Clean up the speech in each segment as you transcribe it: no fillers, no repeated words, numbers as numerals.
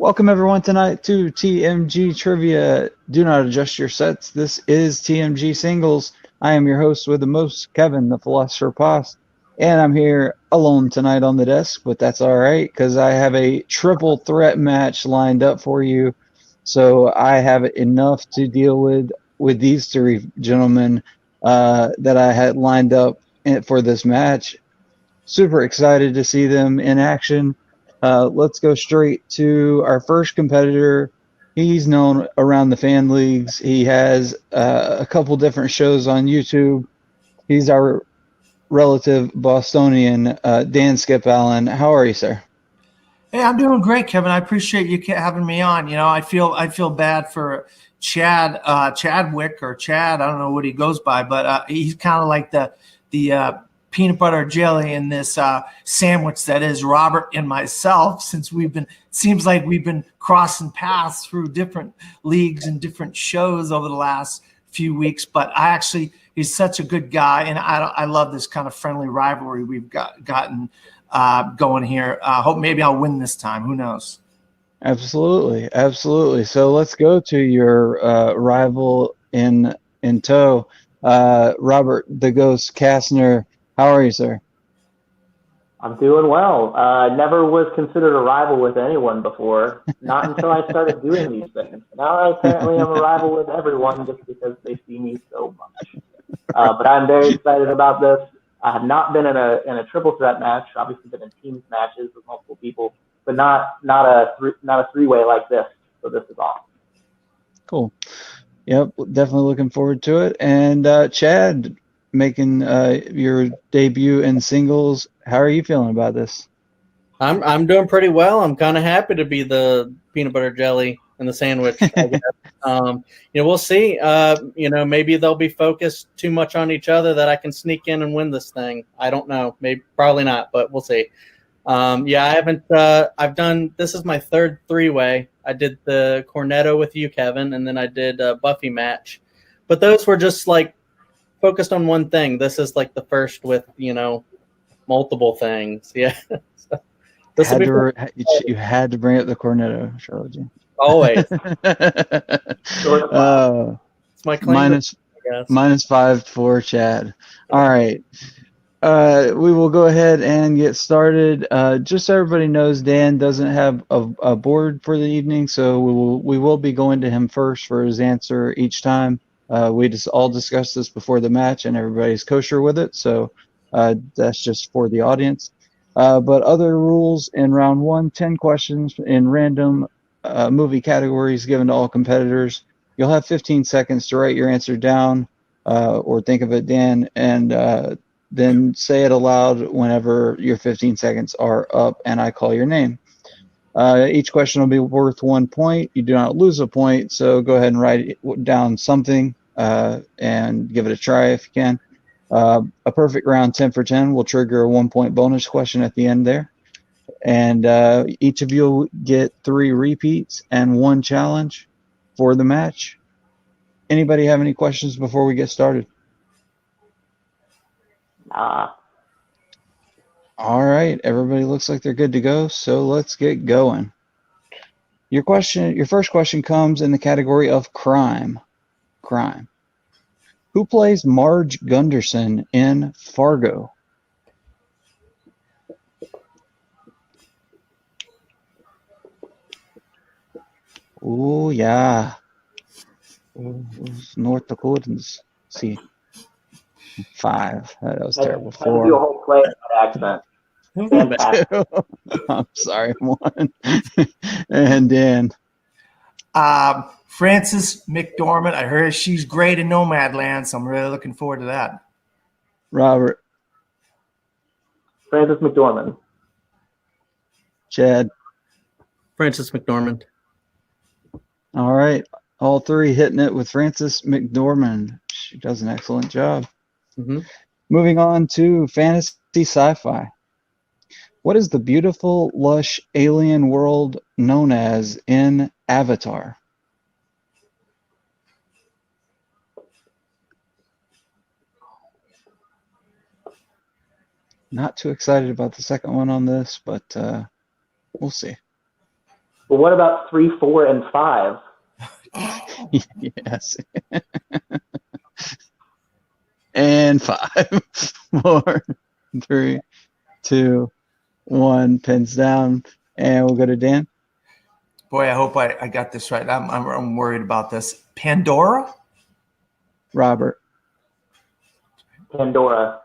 Welcome everyone tonight to TMG Trivia. Do not adjust your sets. This is TMG Singles. I am your host with the most, Kevin, the Philosopher Post, and I'm here alone tonight on the desk, but that's all right because I have a triple threat match lined up for you. So I have enough to deal with these three gentlemen that I had lined up for this match. Super excited to see them in action. Let's go straight to our first competitor. He's known around the fan leagues. He has a couple different shows on YouTube. He's our relative Bostonian, Dan Skip Allen. How are you, sir? Hey, I'm doing great, Kevin. I appreciate you having me on. I feel bad for Chadwick or Chad. I don't know what he goes by, but he's kind of like the peanut butter jelly in this sandwich that is Robert and myself. Since seems like we've been crossing paths through different leagues and different shows over the last few weeks. But he's such a good guy, and I love this kind of friendly rivalry we've gotten going here. Hope maybe I'll win this time. Who knows? Absolutely, absolutely. So let's go to your rival in tow, Robert the Ghost Castner. How are you, sir? I'm doing well. Never was considered a rival with anyone before, not until I started doing these things. Now apparently I'm a rival with everyone just because they see me so much. But I'm very excited about this. I have not been in a triple threat match. Obviously, been in teams matches with multiple people, but not a three-way like this. So this is awesome. Cool. Yep, definitely looking forward to it. And Chad, making your debut in singles. How are you feeling about this? I'm doing pretty well. I'm kind of happy to be the peanut butter jelly in the sandwich. I guess. We'll see. Maybe they'll be focused too much on each other that I can sneak in and win this thing. I don't know. Maybe, probably not, but we'll see. I haven't. This is my third three-way. I did the Cornetto with you, Kevin, and then I did a Buffy match. But those were just like focused on one thing. This is like the first with multiple things. Yeah. You had to bring up the Cornetto trilogy. Always. It's my claim. -5 for Chad. All right. We will go ahead and get started. Just so everybody knows, Dan doesn't have a board for the evening, so we will be going to him first for his answer each time. We just all discussed this before the match, and everybody's kosher with it, so that's just for the audience. But other rules in round one, 10 questions in random movie categories given to all competitors. You'll have 15 seconds to write your answer down or think of it, Dan, and then say it aloud whenever your 15 seconds are up and I call your name. Each question will be worth 1 point. You do not lose a point, so go ahead and write down something and give it a try if you can. A perfect round 10 for 10 will trigger a 1 point bonus question at the end there. And each of you will get 3 repeats and 1 challenge for the match. Anybody have any questions before we get started? All right, everybody looks like they're good to go, so let's get going. Your first question comes in the category of crime. Crime. Who plays Marge Gunderson in Fargo? Oh, yeah. North Dakotans. See. 5. That was terrible. 4. Do a whole play accent. I'm sorry. 1. And Dan. Frances McDormand. I heard she's great in Nomadland, so I'm really looking forward to that. Robert. Frances McDormand. Chad. Frances McDormand. All right. All 3 hitting it with Frances McDormand. She does an excellent job. Mm-hmm. Moving on to fantasy sci-fi. What is the beautiful, lush alien world known as in Avatar? Not too excited about the second one on this, but we'll see. But what about 3, 4, and 5? Yes. And 5, 4, 3, 2, 1. Pins down, and we'll go to Dan. Boy, I hope I got this right. I'm worried about this. Pandora? Robert. Pandora.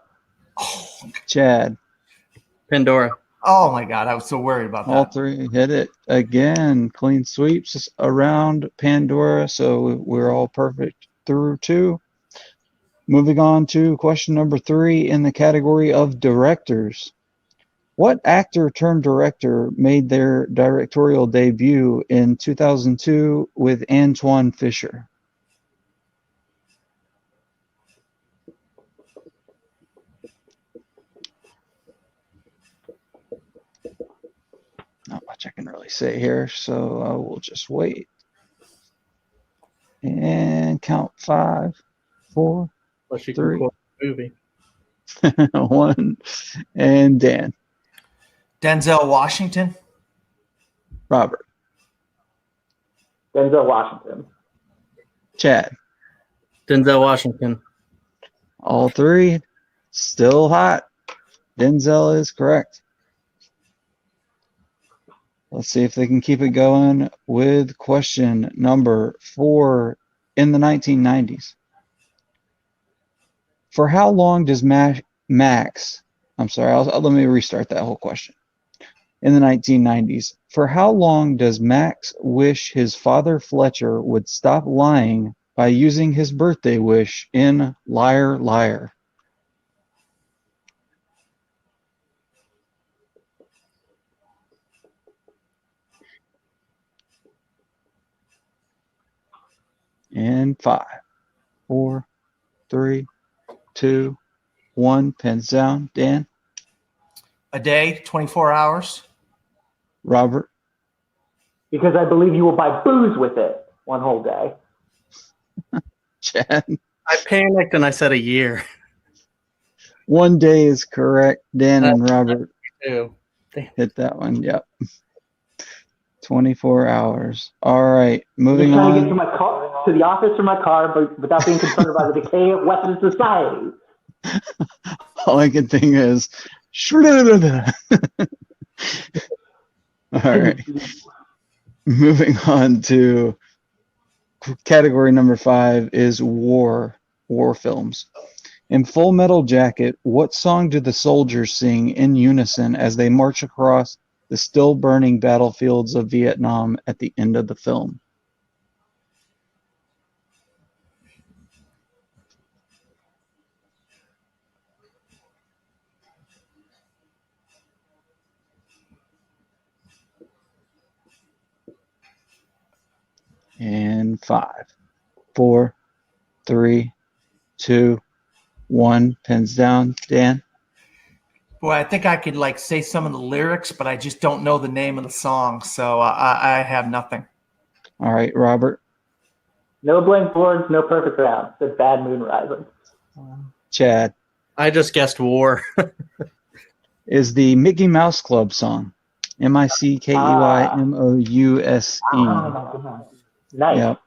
Chad. Pandora. Oh my God, I was so worried about All that. 3 hit it again. Clean sweeps around Pandora, so we're all perfect through 2. Moving on to question number 3 in the category of directors. What actor turned director made their directorial debut in 2002 with Antoine Fisher? Not much I can really say here, so I will just wait. And count 5, 4, Unless you 3, can quote the movie. 1, and Dan. Denzel Washington? Robert. Denzel Washington. Chad. Denzel Washington. All 3 still hot. Denzel is correct. Let's see if they can keep it going with question number 4 in the 1990s. For how long does Max, I'm sorry, let me restart that whole question. In the 1990s, for how long does Max wish his father Fletcher would stop lying by using his birthday wish in Liar, Liar? And 5, 4, 3, 2, 1. Pens down. Dan. A day, 24 hours? Robert. Because I believe you will buy booze with it one whole day. Chad. I panicked and I said a year. 1 day is correct. Dan and Robert Too. hit that one. Yep. 24 hours. All right. I'm Moving just trying to get to on. my car, to the office from my car, but without being concerned about the decay of Western society. All I can think is, all right. Moving on to category number 5 is war films. In Full Metal Jacket, what song do the soldiers sing in unison as they march across the still burning battlefields of Vietnam at the end of the film? And 5, 4, 3, 2, 1. Pens down. Dan. Boy, I think I could like say some of the lyrics, but I just don't know the name of the song, so I have nothing. All right, Robert. No blank boards, no perfect round. It's Bad Moon Rising. Chad. I just guessed war. Is the Mickey Mouse Club song. Mickeymouse. Nice. Yep.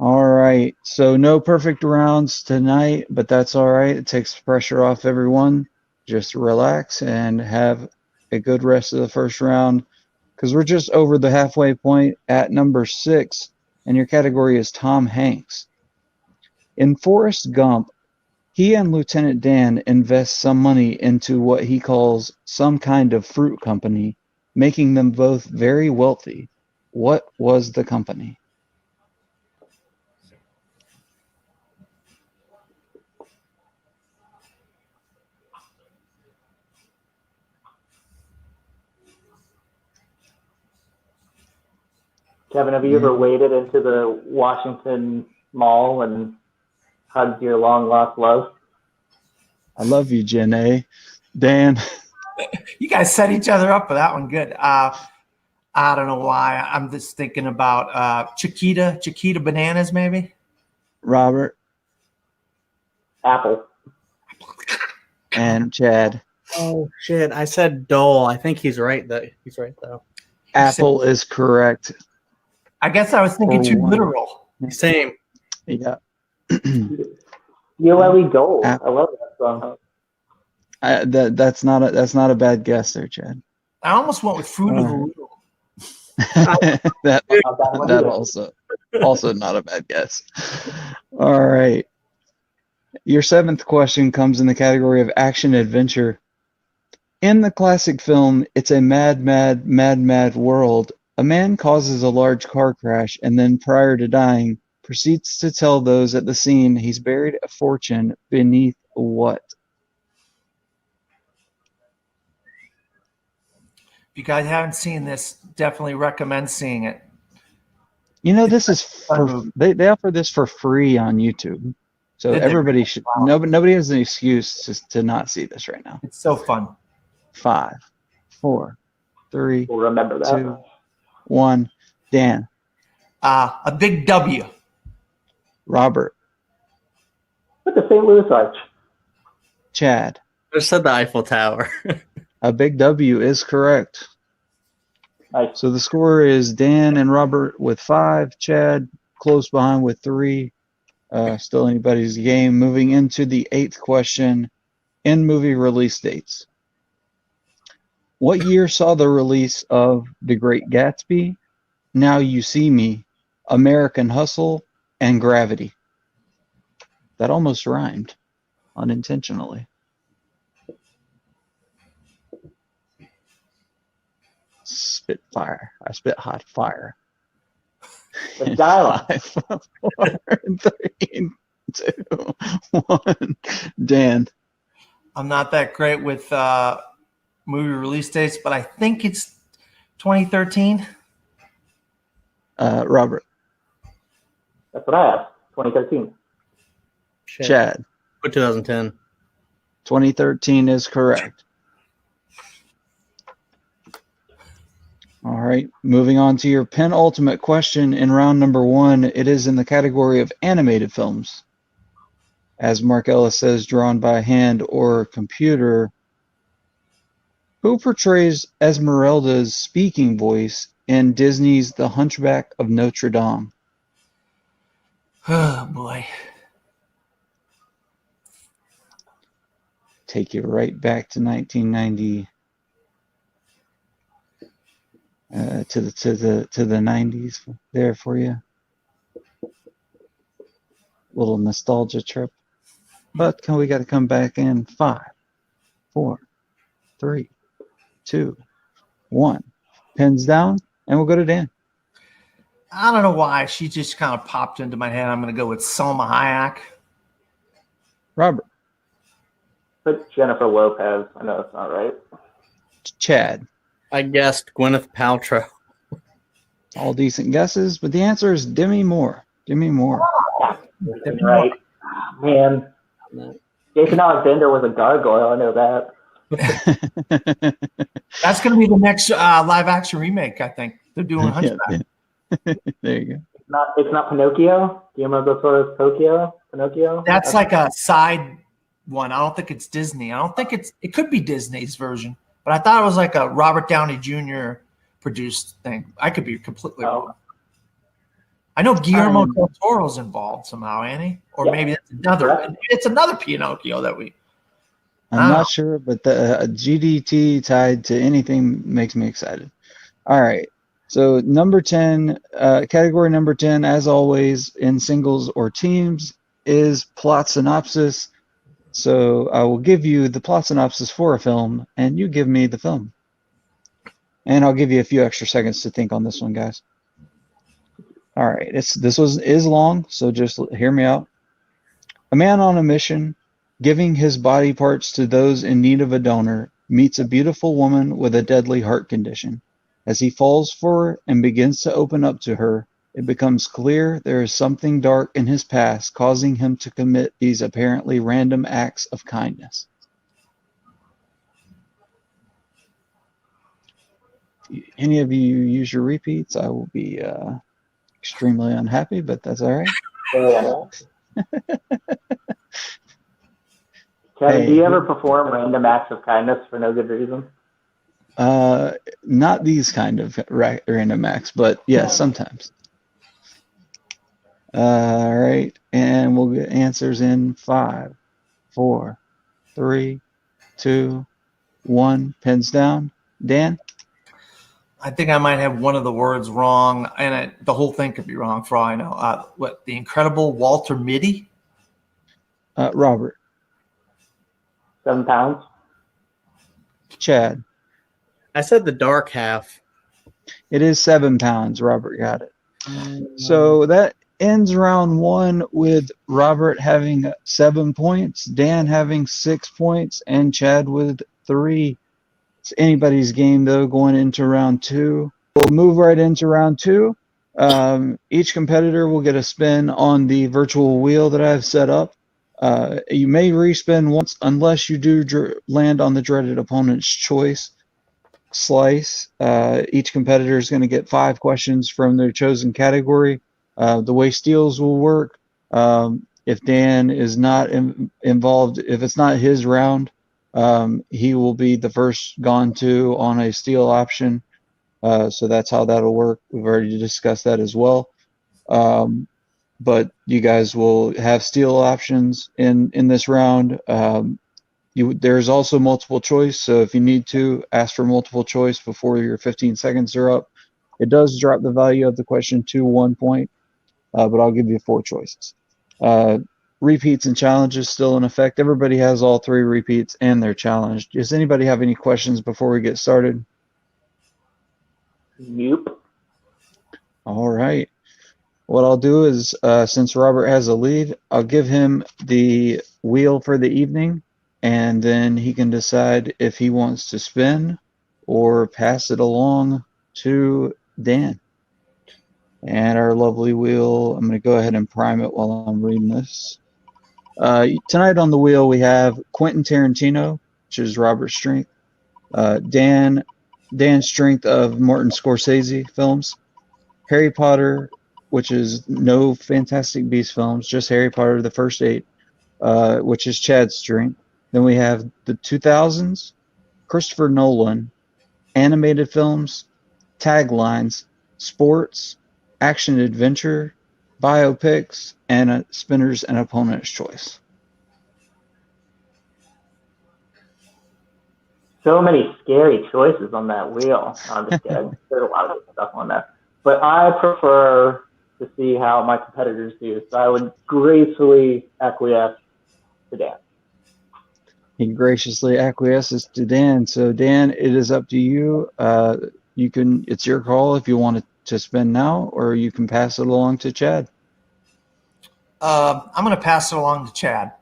All right. So no perfect rounds tonight, but that's all right. It takes pressure off everyone. Just relax and have a good rest of the first round because we're just over the halfway point at number 6, and your category is Tom Hanks. In Forrest Gump, he and Lieutenant Dan invest some money into what he calls some kind of fruit company, making them both very wealthy. What was the company? Kevin, have you ever waded into the Washington Mall and hugged your long lost love? I love you, Jen A. Dan. You guys set each other up for that one. Good. I don't know why. I'm just thinking about Chiquita bananas, maybe. Robert. Apple. And Chad. Oh shit! I said Dole. I think he's right. He's right though. Apple is correct. I guess I was thinking too literal. Same. Yeah. Yoeli Dole. I love that song. That's not a bad guess there, Chad. I almost went with Fruit of the Loom. that also not a bad guess. All right. Your seventh question comes in the category of action adventure. In the classic film It's a Mad, Mad, Mad, Mad World, a man causes a large car crash and then, prior to dying, proceeds to tell those at the scene he's buried a fortune beneath what? If you guys haven't seen this, definitely recommend seeing it. You know, this is they offer this for free on YouTube. So everybody should nobody has an excuse to not see this right now. It's so fun. 5, 4, 3, We'll remember that. 2, 1. Dan. A big W. Robert. With the St. Louis Arch. Chad. I just said the Eiffel Tower. A big W is correct. Nice. So the score is Dan and Robert with 5, Chad close behind with 3. Still anybody's game. Moving into the 8th question, in movie release dates. What year saw the release of The Great Gatsby, Now You See Me, American Hustle, and Gravity? That almost rhymed unintentionally. Spit fire. I spit hot fire. The dialogue. 5, 4, 3, 2, 1. Dan. I'm not that great with movie release dates, but I think it's 2013. Robert. That's what I asked. 2013. Chad. Put 2010. 2013 is correct. All right, moving on to your penultimate question in round number 1. It is in the category of animated films. As Mark Ellis says, drawn by hand or computer. Who portrays Esmeralda's speaking voice in Disney's The Hunchback of Notre Dame? Oh, boy. Take you right back to 1990. To the 90s there for you. Little nostalgia trip. But we got to come back in 5, 4, 3, 2, 1. Pins down, and we'll go to Dan. I don't know why. She just kind of popped into my head. I'm going to go with Salma Hayek. Robert. Put Jennifer Lopez. I know it's not right. Chad. I guessed Gwyneth Paltrow. All decent guesses, but the answer is Demi Moore. Demi Moore. Right. Man. Jason Alexander was a gargoyle. I know that. That's going to be the next live action remake, I think. They're doing Hunchback. There you go. It's not Pinocchio? Guillermo del Toro's Pinocchio? That's like a side one. I don't think it's Disney. I don't think it could be Disney's version. But I thought it was like a Robert Downey Jr. produced thing. I could be completely wrong. I know Guillermo del Toro's involved somehow, Annie, or maybe it's another Pinocchio that we. I'm not sure, but the GDT tied to anything makes me excited. All right, so number 10, category number 10, as always in singles or teams, is plot synopsis. So I will give you the plot synopsis for a film, and you give me the film. And I'll give you a few extra seconds to think on this one, guys. All right, this is long, so just hear me out. A man on a mission, giving his body parts to those in need of a donor, meets a beautiful woman with a deadly heart condition. As he falls for her and begins to open up to her, it becomes clear there is something dark in his past causing him to commit these apparently random acts of kindness. If any of you use your repeats, I will be extremely unhappy, but that's all right. Kevin, do you ever perform random acts of kindness for no good reason? Not these kind of random acts, but yes, sometimes. All right, and we'll get answers in 5, 4, 3, 2, 1. Pens down. Dan? I think I might have one of the words wrong, and the whole thing could be wrong for all I know. What, the incredible Walter Mitty? Robert? 7 pounds. Chad? I said the dark half. It is 7 pounds. Robert got it. So that ends round 1 with Robert having 7 points, Dan having 6 points, and Chad with 3. It's anybody's game, though, going into round 2. We'll move right into round 2. Each competitor will get a spin on the virtual wheel that I've set up. You may respin once unless you do land on the dreaded opponent's choice slice. Each competitor is going to get 5 questions from their chosen category. The way steals will work, if Dan is not involved, if it's not his round, he will be the first gone to on a steal option. So that's how that'll work. We've already discussed that as well. But you guys will have steal options in this round. There's also multiple choice, so if you need to ask for multiple choice before your 15 seconds are up, it does drop the value of the question to 1 point, but I'll give you 4 choices. Repeats and challenges still in effect. Everybody has all 3 repeats and they're challenged. Does anybody have any questions before we get started? Nope. All right. What I'll do is, since Robert has a lead, I'll give him the wheel for the evening, and then he can decide if he wants to spin or pass it along to Dan. And our lovely wheel, I'm going to go ahead and prime it while I'm reading this. Tonight on the wheel we have Quentin Tarantino, which is Robert's strength. Dan's strength of Martin Scorsese films. Harry Potter, which is no Fantastic Beasts films, just Harry Potter, the first 8, which is Chad's strength. Then we have the 2000s, Christopher Nolan, animated films, taglines, sports, action adventure, biopics, and spinners and opponent's choice. So many scary choices on that wheel. I'm just kidding. There's a lot of good stuff on there. But I prefer to see how my competitors do. So I would gracefully acquiesce to Dan. He graciously acquiesces to Dan. So Dan, it is up to you. It's your call if you want to spin now, or you can pass it along to Chad. I'm going to pass it along to Chad.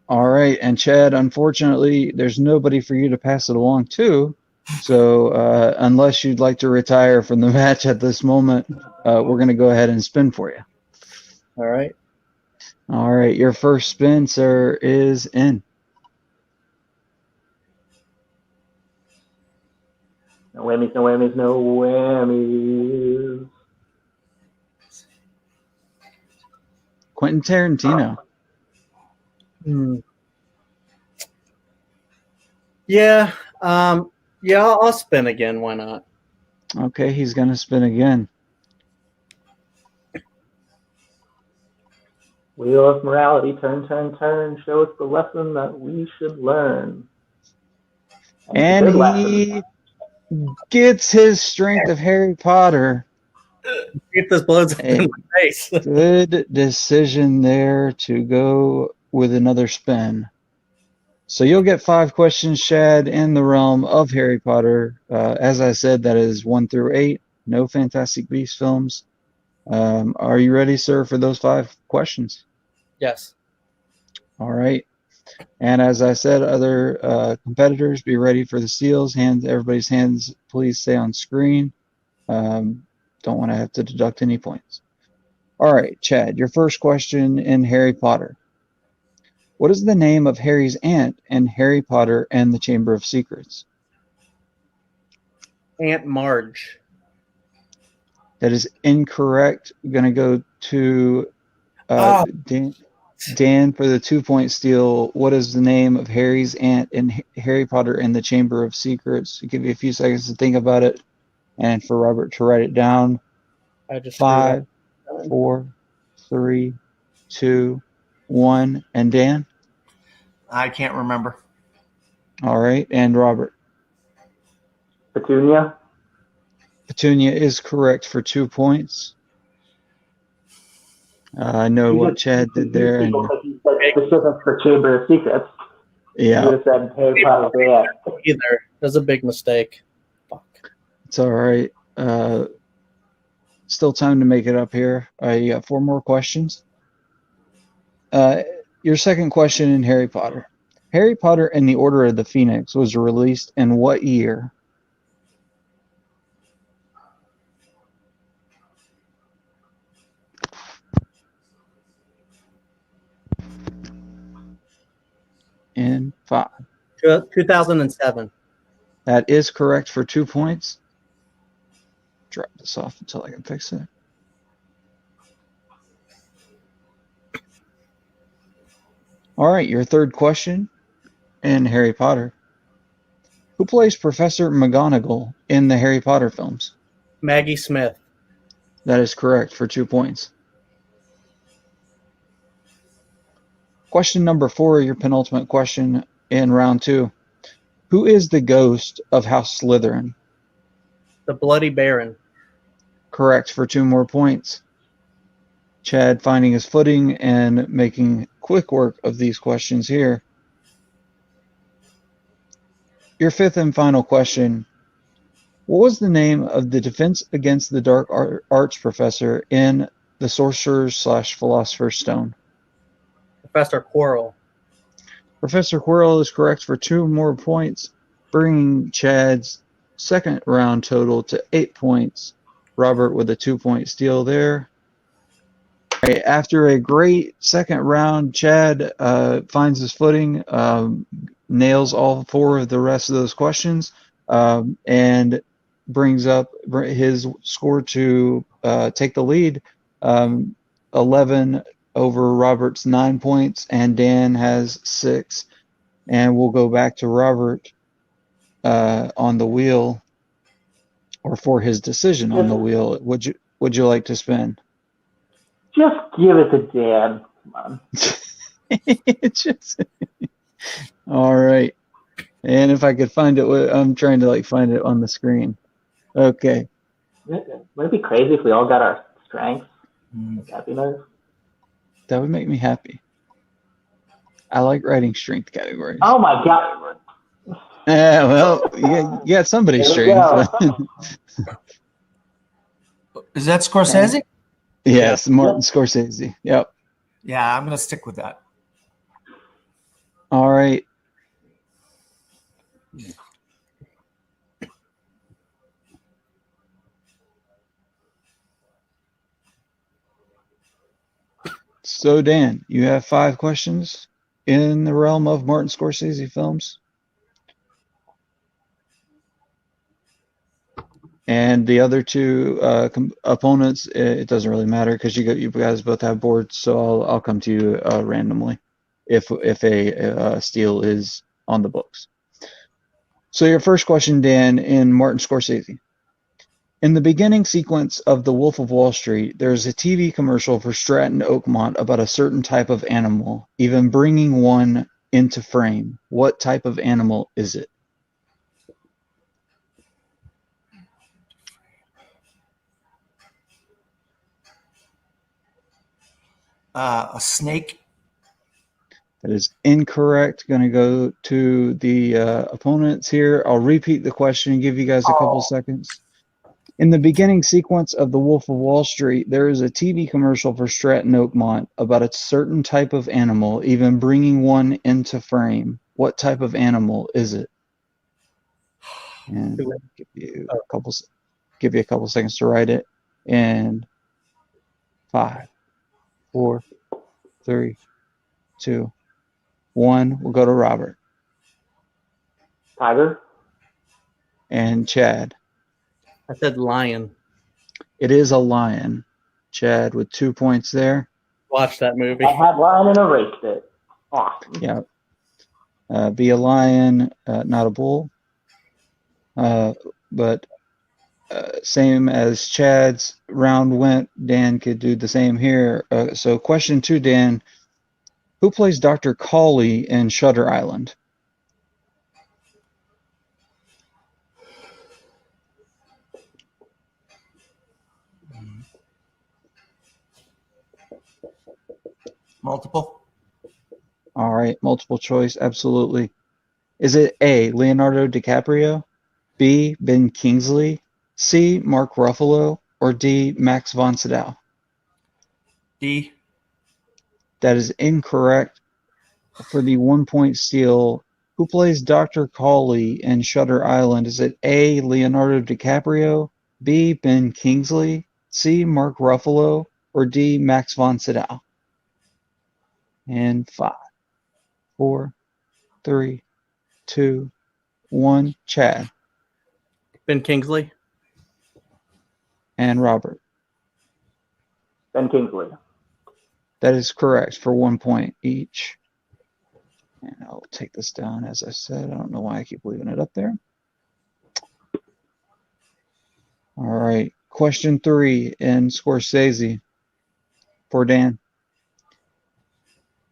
All right, and Chad, unfortunately, there's nobody for you to pass it along to. So unless you'd like to retire from the match at this moment, we're going to go ahead and spin for you. All right. All right, your first spin, sir, is in. No whammies, no whammies, no whammies. Quentin Tarantino. Yeah. I'll spin again. Why not? Okay, he's going to spin again. Wheel of morality, turn, turn, turn. Show us the lesson that we should learn. And he gets his strength of Harry Potter. Get this blows up in my face. Good decision there to go with another spin. So you'll get 5 questions, Chad, in the realm of Harry Potter. As I said, that is 1 through 8. No Fantastic Beasts films. Are you ready, sir, for those 5 questions? Yes. All right. And as I said, other competitors, be ready for the steals. Everybody's hands, please stay on screen. Don't want to have to deduct any points. All right, Chad, your first question in Harry Potter. What is the name of Harry's aunt in Harry Potter and the Chamber of Secrets? Aunt Marge. That is incorrect. We're going to go to Dan. Dan, for the 2-point steal, what is the name of Harry's aunt in Harry Potter and the Chamber of Secrets? I'll give you a few seconds to think about it, and for Robert to write it down. I just screwed up. 5, 4, 3, 2, 1, and Dan. I can't remember. All right, and Robert. Petunia. Petunia is correct for 2 points. I know what Chad did there, and Because you said specific for Chamber of Secrets. You yeah, would have said Harry Potter. Yeah. Either. That's a big mistake. Fuck. it's all right. Still time to make it up here. You got 4 more questions. Your second question in Harry Potter. Harry Potter and the Order of the Phoenix was released in what year? In 5. 2007. That is correct for 2 points. Drop this off until I can fix it. All right, your third question in Harry Potter. Who plays Professor McGonagall in the Harry Potter films? Maggie Smith. That is correct for 2 points. Question number 4, your penultimate question in round 2. Who is the ghost of House Slytherin? The Bloody Baron. Correct for 2 more points. Chad finding his footing and making quick work of these questions here. Your fifth and final question. What was the name of the Defense Against the Dark Arts professor in the Sorcerer's/Philosopher's Stone? Professor Quirrell. Professor Quirrell is correct for 2 more points, bringing Chad's second round total to 8 points. Robert with a 2-point steal there. All right, after a great second round, Chad finds his footing, nails all 4 of the rest of those questions, and brings up his score to take the lead. 11 over Robert's 9 points, and Dan has 6. And we'll go back to Robert on the wheel, or for his decision on the wheel. Would you like to spin? Just give it to Dan. Come on. All right. And if I could find it, I'm trying to find it on the screen. Okay. Wouldn't it be crazy if we all got our strengths? That'd be nice. That would make me happy. I like writing strength categories. Oh my god. Yeah, well, you got somebody's There we strength. Is that Scorsese? Yes, Martin Scorsese. Yep. Yeah, I'm going to stick with that. All right. So, Dan, you have 5 questions in the realm of Martin Scorsese films. And the other 2 opponents, it doesn't really matter because you guys both have boards. So I'll come to you randomly if a steal is on the books. So your first question, Dan, in Martin Scorsese. In the beginning sequence of The Wolf of Wall Street, there's a TV commercial for Stratton Oakmont about a certain type of animal, even bringing one into frame. What type of animal is it? A snake. That is incorrect. Going to go to the opponents here. I'll repeat the question and give you guys a couple seconds. In the beginning sequence of The Wolf of Wall Street, there is a TV commercial for Stratton Oakmont about a certain type of animal, even bringing one into frame. What type of animal is it? And give you a couple seconds to write it. And 5, 4, 3, 2, 1. We'll go to Robert. Tiger? And Chad. I said lion. It is a lion. Chad with 2 points there. Watch that movie. I had line and erased it. Awesome. Yeah. Be a lion, not a bull. But same as Chad's round went, Dan could do the same here. So question 2, Dan. Who plays Dr. Cawley in Shutter Island? Multiple. All right, multiple choice, absolutely. Is it A, Leonardo DiCaprio, B, Ben Kingsley, C, Mark Ruffalo, or D, Max von Sydow? D. That is incorrect. For the 1-point steal, who plays Dr. Cawley in Shutter Island? Is it A, Leonardo DiCaprio, B, Ben Kingsley, C, Mark Ruffalo, or D, Max von Sydow? And 5, 4, 3, 2, 1. Chad Ben Kingsley. and Robert. Ben Kingsley. That is correct for 1 point each. And I'll take this down, as I said. I don't know why I keep leaving it up there. All right. Question 3 in Scorsese for Dan.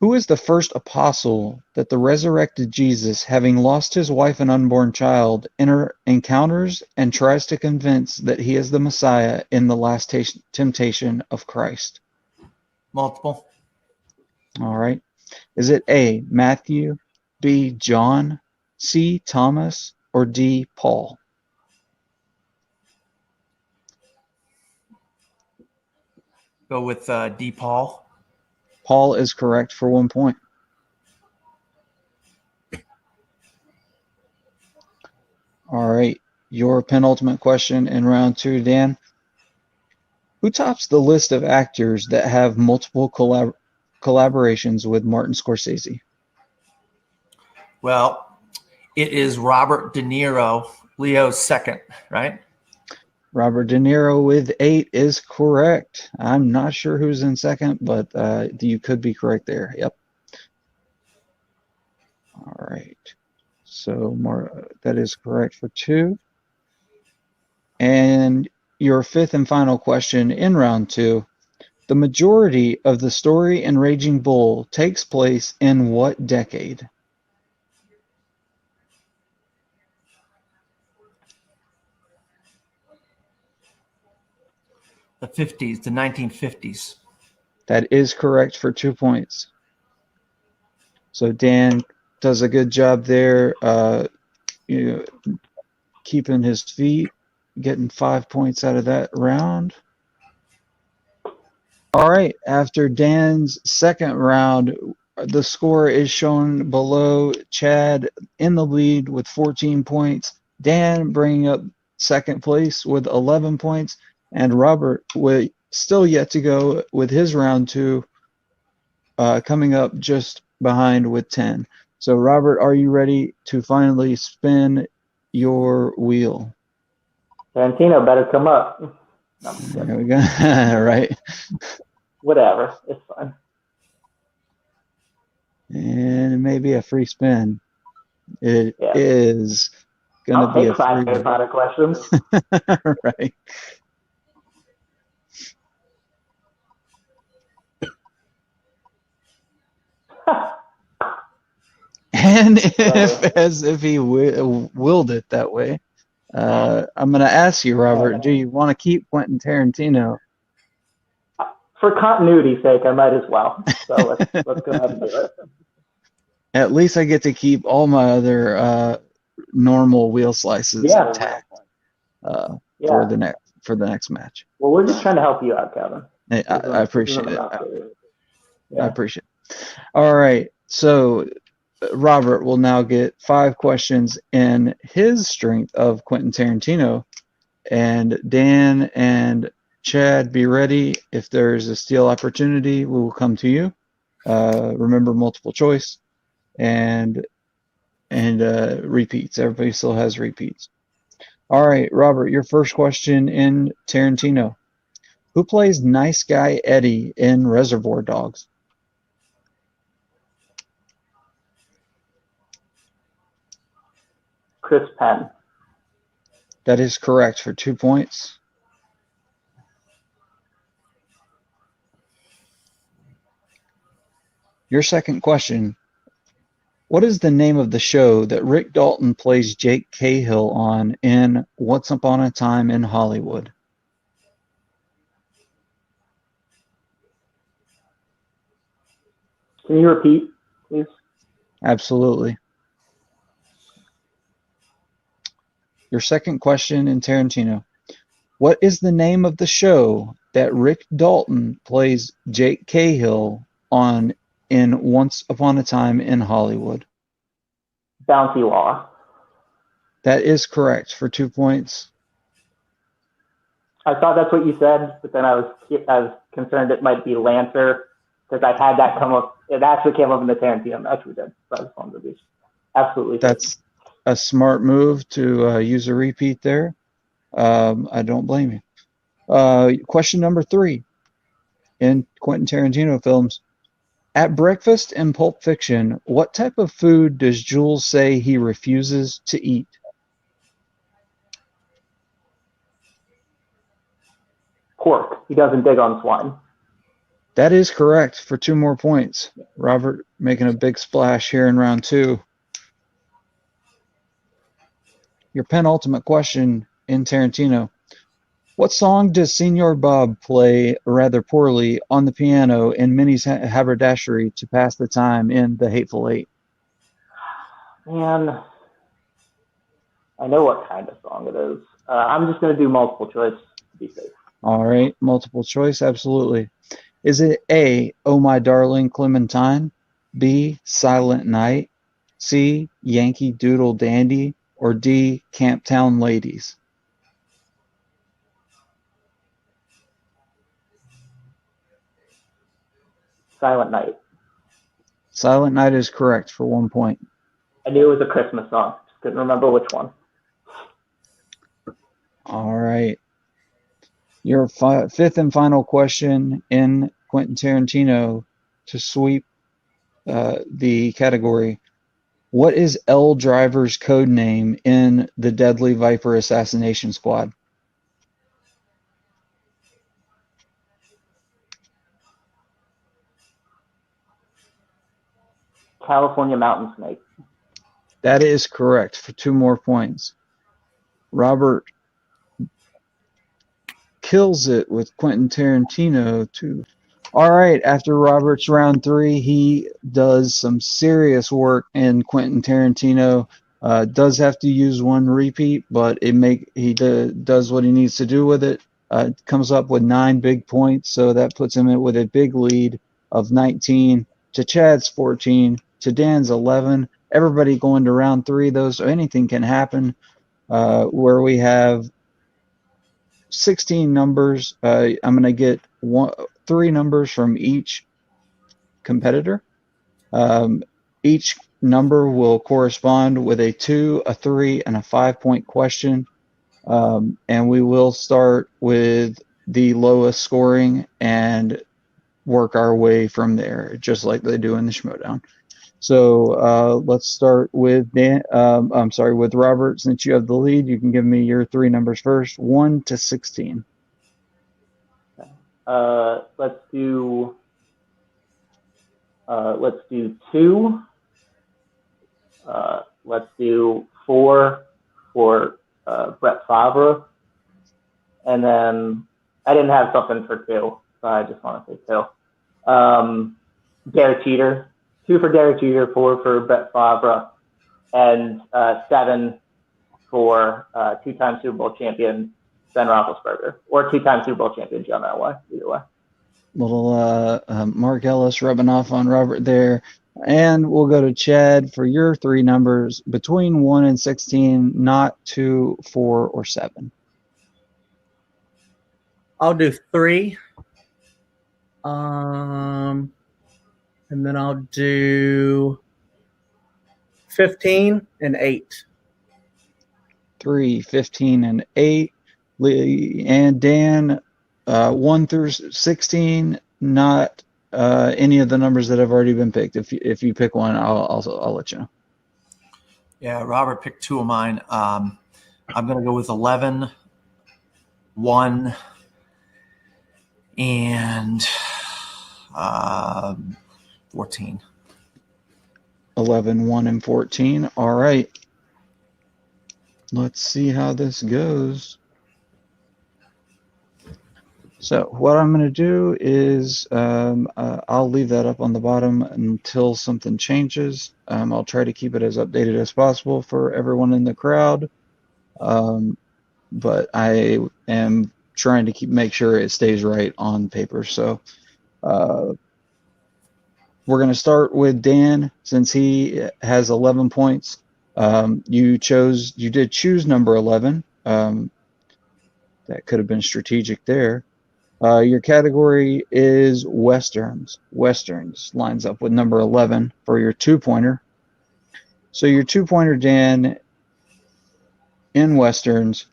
Who is the first apostle that the resurrected Jesus, having lost his wife and unborn child, encounters and tries to convince that he is the Messiah in the last temptation of Christ? Multiple. All right. Is it A, Matthew, B, John, C, Thomas, or D, Paul? Go with D. Paul. Paul is correct for 1 point. All right. Your penultimate question in round 2, Dan. Who tops the list of actors that have multiple collaborations with Martin Scorsese? Well, it is Robert De Niro, Leo's second, right? Robert De Niro with 8 is correct. I'm not sure who's in second, but you could be correct there. Yep. All right. So that is correct for 2. And your 5th and final question in round 2. The majority of the story in Raging Bull takes place in what decade? The 50s, the 1950s. That is correct for 2 points. So Dan does a good job there, keeping his feet, getting 5 points out of that round. All right, after Dan's second round, the score is shown below. Chad in the lead with 14 points. Dan bringing up second place with 11 points. And Robert with still yet to go with his round 2, coming up just behind with 10. So Robert, are you ready to finally spin your wheel? Tarantino better come up. No, I'm kidding. There we go. Right. Whatever. It's fine. And it may be a free spin. It Yeah. is going to I'll be take a 5 free Harry Potter questions. right. And as if he willed it that way, I'm going to ask you, Robert, do you want to keep Quentin Tarantino? For continuity's sake, I might as well. So let's go ahead and do it. At least I get to keep all my other normal wheel slices intact for the next match. Well, we're just trying to help you out, Kevin. Hey, I appreciate it. Yeah. I appreciate it. All right. So Robert will now get 5 questions in his strength of Quentin Tarantino. And Dan and Chad, be ready. If there's a steal opportunity, we will come to you. Remember, multiple choice and repeats. Everybody still has repeats. All right, Robert, your first question in Tarantino. Who plays Nice Guy Eddie in Reservoir Dogs? Chris Penn. That is correct for 2 points. Your second question. What is the name of the show that Rick Dalton plays Jake Cahill on in Once Upon a Time in Hollywood? Can you repeat, please? Absolutely. Your second question in Tarantino. What is the name of the show that Rick Dalton plays Jake Cahill on in Once Upon a Time in Hollywood? Bounty Law. That is correct for 2 points. I thought that's what you said, but then I was concerned it might be Lancer because I had that come up. It actually came up in the Tarantino match we did. So I just wanted to be absolutely. That's a smart move to use a repeat there. I don't blame you. Question number 3 in Quentin Tarantino films. At breakfast in Pulp Fiction, what type of food does Jules say he refuses to eat? Pork. He doesn't dig on swine. That is correct for 2 more points. Robert making a big splash here in round 2. Your penultimate question in Tarantino. What song does Senor Bob play rather poorly on the piano in Minnie's haberdashery to pass the time in The Hateful Eight? Man, I know what kind of song it is. I'm just going to do multiple choice to be safe. All right, multiple choice, absolutely. Is it A, Oh My Darling Clementine, B, Silent Night, C, Yankee Doodle Dandy, or D, Camptown Ladies? Silent Night. Silent Night is correct for 1 point. I knew it was a Christmas song. Just couldn't remember which one. All right. Your fifth and final question in Quentin Tarantino to sweep the category. What is L. Driver's code name in the Deadly Viper Assassination Squad? California Mountain Snake. That is correct for 2 more points. Robert kills it with Quentin Tarantino too. All right, after Robert's round 3, he does some serious work in Quentin Tarantino. Does have to use 1 repeat, but he does what he needs to do with it. Comes up with 9 big points, so that puts him with a big lead of 19 to Chad's 14 to Dan's 11. Everybody going to round 3, though, so anything can happen. Where we have 16 numbers. I'm going to get 3 numbers from each competitor. Each number will correspond with a 2, a 3, and a 5-point question. And we will start with the lowest scoring and work our way from there, just like they do in the Schmodown. So let's start with Dan. With Robert. Since you have the lead, you can give me your 3 numbers first, 1 to 16. Let's do 2. Let's do 4 for Brett Favre, and then I didn't have something for 2, so I just want to say 2. Derek Cheater. 2 for Derek Jeter, 4 for Brett Favre, and 7 for 2-time Super Bowl champion Ben Roethlisberger, or 2-time Super Bowl champion John Elway, either way. Little Mark Ellis rubbing off on Robert there. And we'll go to Chad for your 3 numbers between 1 and 16, not 2, 4, or 7. I'll do 3. And then I'll do 15 and 8. 3, 15, and 8. Lee and Dan, 1 through 16, not any of the numbers that have already been picked. If you pick one, I'll let you know. Yeah, Robert picked two of mine. I'm going to go with 11, 1, and 14. 11, 1, and 14. All right. Let's see how this goes. So what I'm going to do is I'll leave that up on the bottom until something changes. I'll try to keep it as updated as possible for everyone in the crowd. But I am trying to make sure it stays right on paper. So we're going to start with Dan, since he has 11 points. You did choose number 11. That could have been strategic there. Your category is Westerns. Westerns lines up with number 11 for your 2-pointer. So your 2-pointer, Dan, in Westerns,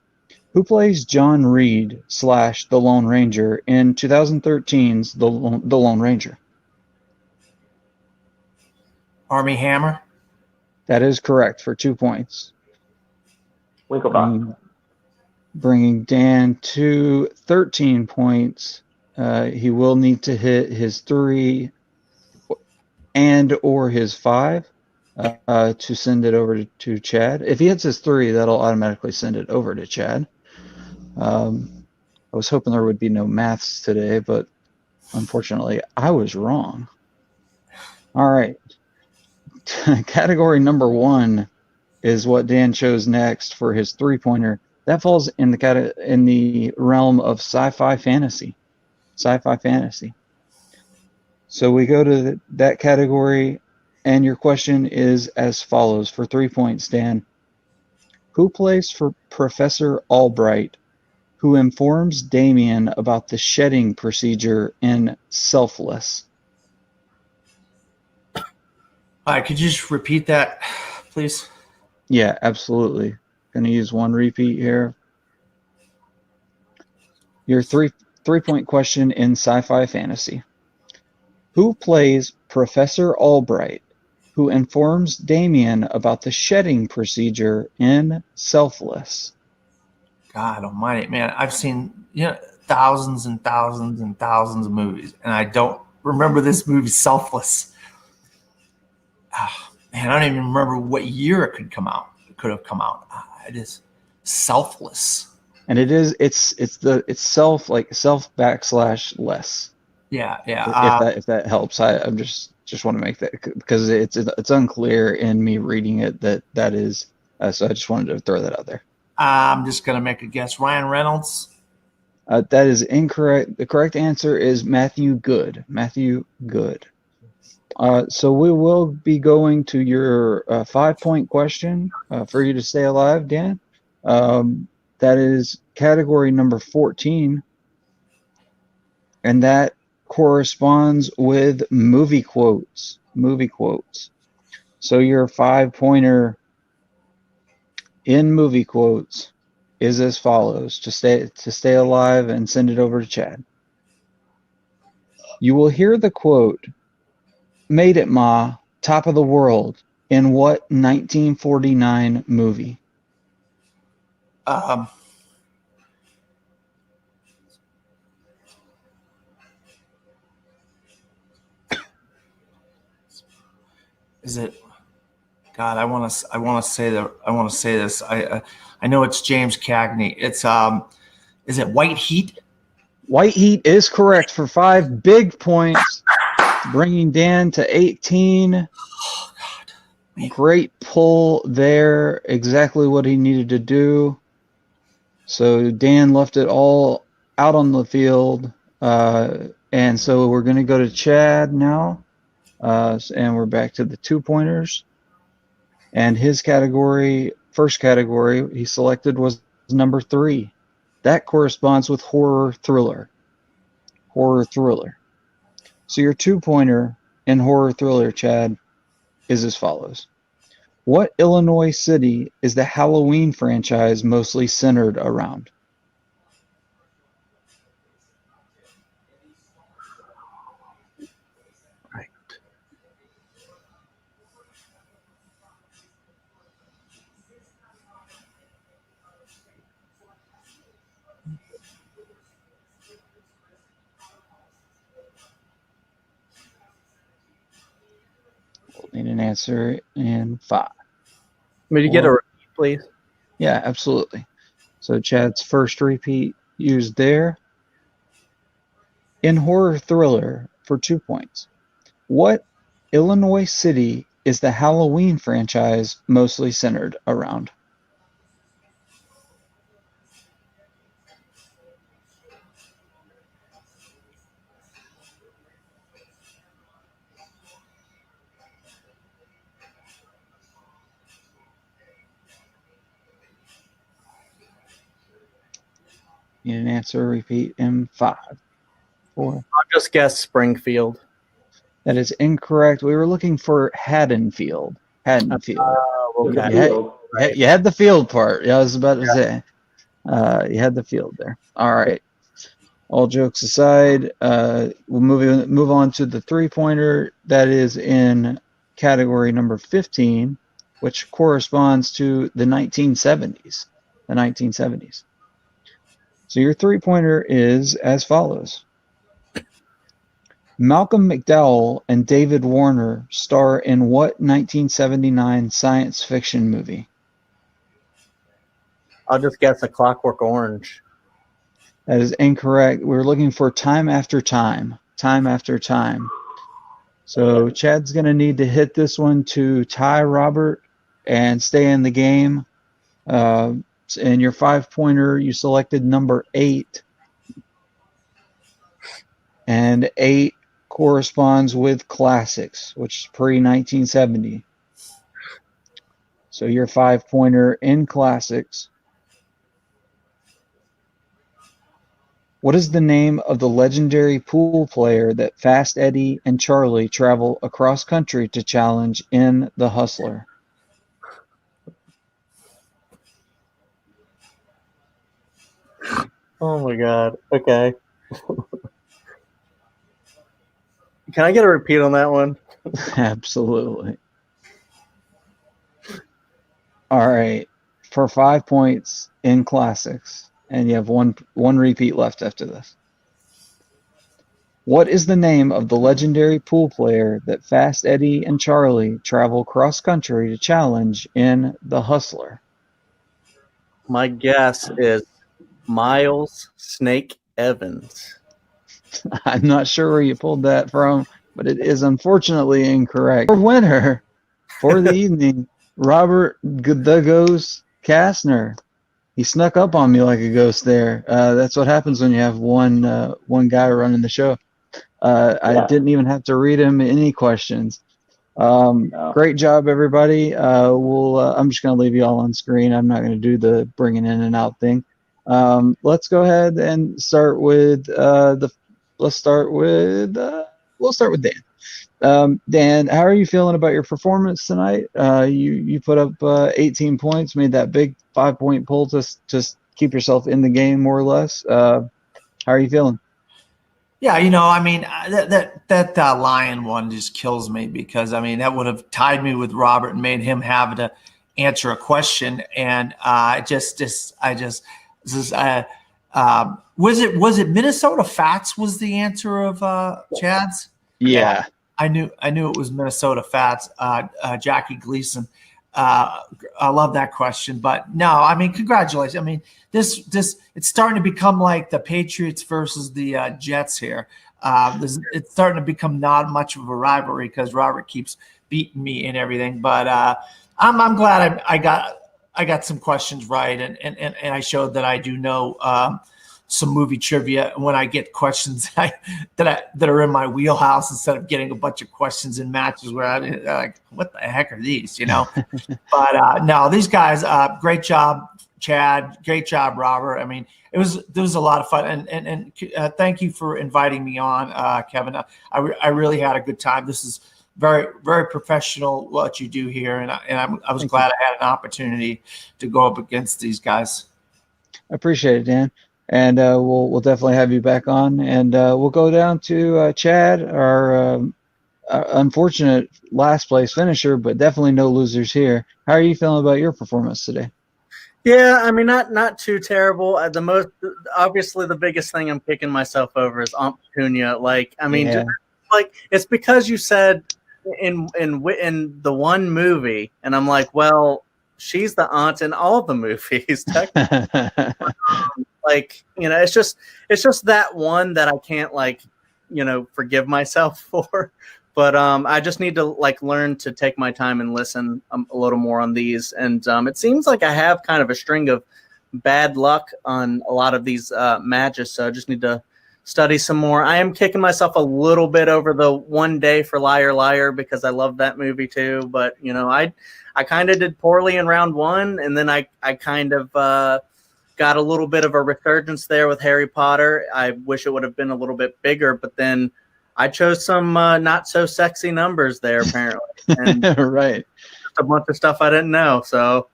who plays John Reed / The Lone Ranger in 2013's The Lone Ranger? Army Hammer. That is correct for 2 points. Winklevoss. Bringing Dan to 13 points. He will need to hit his 3 and or his 5 to send it over to Chad. If he hits his 3, that'll automatically send it over to Chad. I was hoping there would be no maths today, but unfortunately I was wrong. All right. Category number 1 is what Dan chose next for his 3-pointer. That falls in the realm of sci-fi fantasy. Sci-fi fantasy. So we go to that category, and your question is as follows for 3 points, Dan. Who plays for Professor Albright, who informs Damien about the shedding procedure in Selfless? All right, could you just repeat that, please? Yeah, absolutely. Going to use one repeat here. Your three-point question in sci-fi fantasy. Who plays Professor Albright, who informs Damien about the shedding procedure in Selfless? God almighty, man. I've seen thousands and thousands and thousands of movies, and I don't remember this movie, Selfless. Man, I don't even remember what year it could have come out. It is Selfless. And it's self, like self / less. Yeah. If that helps, I'm just want to make that, because it's unclear in me reading it that is. So I just wanted to throw that out there. I'm just gonna make a guess. Ryan Reynolds. That is incorrect. The correct answer is Matthew Good. Matthew Good. So we will be going to your 5-point question for you to stay alive, Dan. That is category number 14, and that corresponds with movie quotes. Movie quotes. So your 5-pointer in movie quotes is as follows. To stay alive and send it over to Chad. You will hear the quote, "Made it, Ma, top of the world," in what 1949 movie? Is it? God, I want to say this. I know it's James Cagney. It's is it White Heat? White Heat is correct for 5 big points, bringing Dan to 18. Oh God. Man. Great pull there. Exactly what he needed to do. So Dan left it all out on the field. And so we're going to go to Chad now. And we're back to the 2-pointers. And his first category he selected was number 3. That corresponds with horror thriller. Horror thriller. So your 2-pointer in horror thriller, Chad, is as follows. What Illinois city is the Halloween franchise mostly centered around? Need an answer in 5. Would you get a repeat, please? Yeah, absolutely. So Chad's first repeat used there. In horror thriller for 2 points. What Illinois city is the Halloween franchise mostly centered around? Need an answer, repeat in 5, 4. I'll just guess Springfield. That is incorrect. We were looking for Haddonfield. Haddonfield. Okay. You had the field part. Yeah, I was about to say. You had the field there. All right. All jokes aside, we'll move on to the 3-pointer. That is in category number 15, which corresponds to the 1970s. The 1970s. So your 3-pointer is as follows. Malcolm McDowell and David Warner star in what 1979 science fiction movie? I'll just guess A Clockwork Orange. That is incorrect. We're looking for Time After Time. Time After Time. So Chad's going to need to hit this one to tie Robert and stay in the game. In your 5-pointer, you selected number 8. And 8 corresponds with classics, which is pre-1970. So your 5-pointer in classics. What is the name of the legendary pool player that Fast Eddie and Charlie travel across country to challenge in The Hustler? Oh my God. Okay. Can I get a repeat on that one? Absolutely. All right. For 5 points in classics, and you have one repeat left after this. What is the name of the legendary pool player that Fast Eddie and Charlie travel cross country to challenge in The Hustler? My guess is Miles Snake Evans. I'm not sure where you pulled that from, but it is unfortunately incorrect. Our winner for the evening, Robert the Ghost Castner. He snuck up on me like a ghost there. That's what happens when you have one guy running the show. I didn't even have to read him any questions. Great job, everybody. I'm just going to leave you all on screen. I'm not going to do the bringing in and out thing. Let's go ahead and start with we'll start with Dan. Dan, how are you feeling about your performance tonight? You put up 18 points, made that big 5-point pull to just keep yourself in the game more or less. How are you feeling? Yeah, I mean, that lion one just kills me because, I mean, that would have tied me with Robert and made him have to answer a question. And was it Minnesota Fats was the answer of Chad's? Yeah. I knew it was Minnesota Fats, Jackie Gleason. I love that question, but no, I mean, congratulations. I mean, this it's starting to become like the Patriots versus the Jets here. It's starting to become not much of a rivalry because Robert keeps beating me and everything. But I'm glad I got some questions right, and I showed that I do know some movie trivia when I get questions that are in my wheelhouse instead of getting a bunch of questions in matches where I'm like, what the heck are these, But no, these guys, great job, Chad. Great job, Robert. I mean, there was a lot of fun, and thank you for inviting me on, Kevin. I really had a good time. This is very, very professional what you do here, and I was glad I had an opportunity to go up against these guys. I appreciate it, Dan. And we'll definitely have you back on, and we'll go down to Chad, our unfortunate last place finisher, but definitely no losers here. How are you feeling about your performance today? Yeah, I mean, not too terrible. Obviously, the biggest thing I'm kicking myself over is Aunt Petunia. Like, I mean, Yeah. it's because you said in the one movie, and I'm like, well, she's the aunt in all the movies. Like, it's just that one that I can't forgive myself for. But I just need to learn to take my time and listen a little more on these. And it seems like I have kind of a string of bad luck on a lot of these matches, so I just need to study some more. I am kicking myself a little bit over the One Day for Liar Liar because I love that movie too. But I kind of did poorly in round one, and then I kind of got a little bit of a resurgence there with Harry Potter. I wish it would have been a little bit bigger, but then I chose some not so sexy numbers there apparently, and right, a bunch of stuff I didn't know. So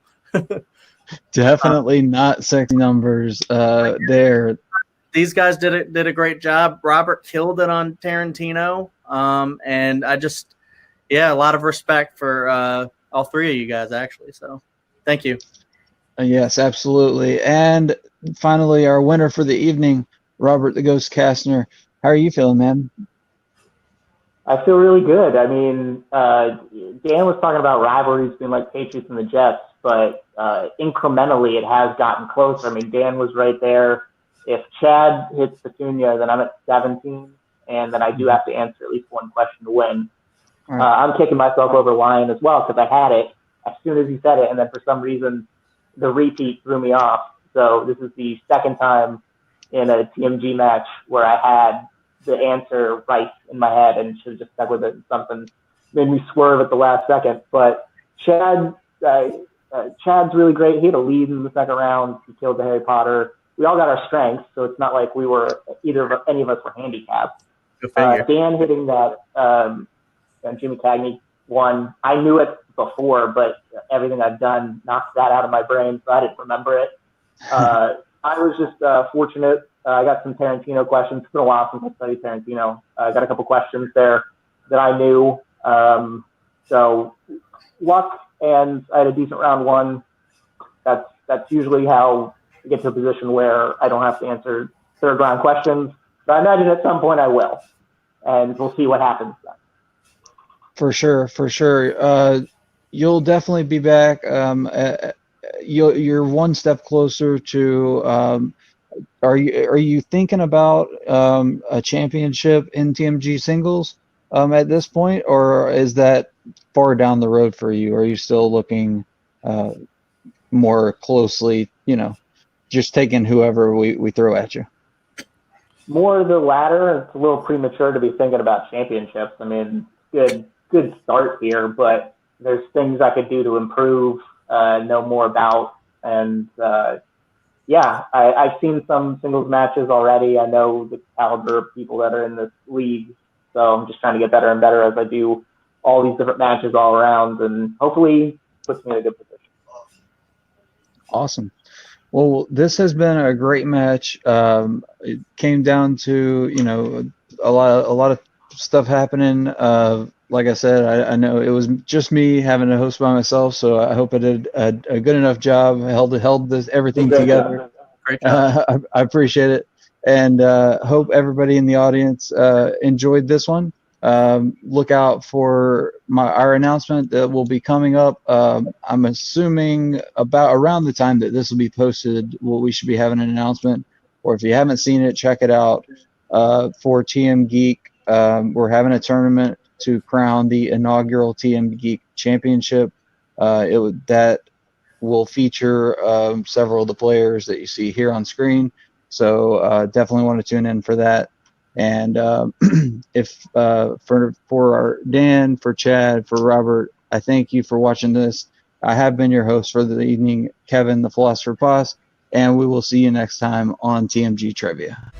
definitely not sexy numbers there. These guys did a great job. Robert killed it on Tarantino, and I just a lot of respect for all three of you guys actually. So thank you. Yes, absolutely. And finally, our winner for the evening, Robert the Ghost Castner. How are you feeling, man? I feel really good. I mean, Dan was talking about rivalries being like Patriots and the Jets, but incrementally it has gotten closer. I mean, Dan was right there. If Chad hits Petunia, then I'm at 17, and then I do have to answer at least one question to win. Right. I'm kicking myself over the line as well because I had it as soon as he said it, and then for some reason the repeat threw me off. So this is the second time in a TMG match where I had the answer right in my head and should have just stuck with it. Something made me swerve at the last second. But Chad's really great. He had a lead in the second round. He killed the Harry Potter. We all got our strengths, so it's not like we were any of us were handicapped. Dan hitting that Jimmy Cagney one, I knew it before, but everything I've done knocked that out of my brain, so I didn't remember it. I was just fortunate. I got some Tarantino questions. It's been a while since I studied Tarantino. I got a couple questions there that I knew. So luck, and I had a decent round one. That's usually how I get to a position where I don't have to answer third round questions. But I imagine at some point I will, and we'll see what happens then. For sure. You'll definitely be back. You're one step closer to. Are you thinking about a championship in TMG singles at this point, or is that far down the road for you? Are you still looking more closely, just taking whoever we throw at you? More the latter. It's a little premature to be thinking about championships. I mean, good start here, but there's things I could do to improve, know more about, and I've seen some singles matches already. I know the caliber of people that are in this league, so I'm just trying to get better and better as I do all these different matches all around, and hopefully puts me in a good position. Awesome. Well, this has been a great match. It came down to a lot of stuff happening. Like I said, I know it was just me having to host by myself, so I hope I did a good enough job. Held everything together. Great job. I appreciate it, and hope everybody in the audience enjoyed this one. Look out for our announcement that will be coming up. I'm assuming around the time that this will be posted, we should be having an announcement. Or if you haven't seen it, check it out. For TM Geek, we're having a tournament to crown the inaugural TM Geek Championship. That will feature several of the players that you see here on screen. So definitely want to tune in for that. And if for our Dan, for Chad, for Robert, I thank you for watching this. I have been your host for the evening, Kevin, the Philosopher Boss, and we will see you next time on TMG Trivia.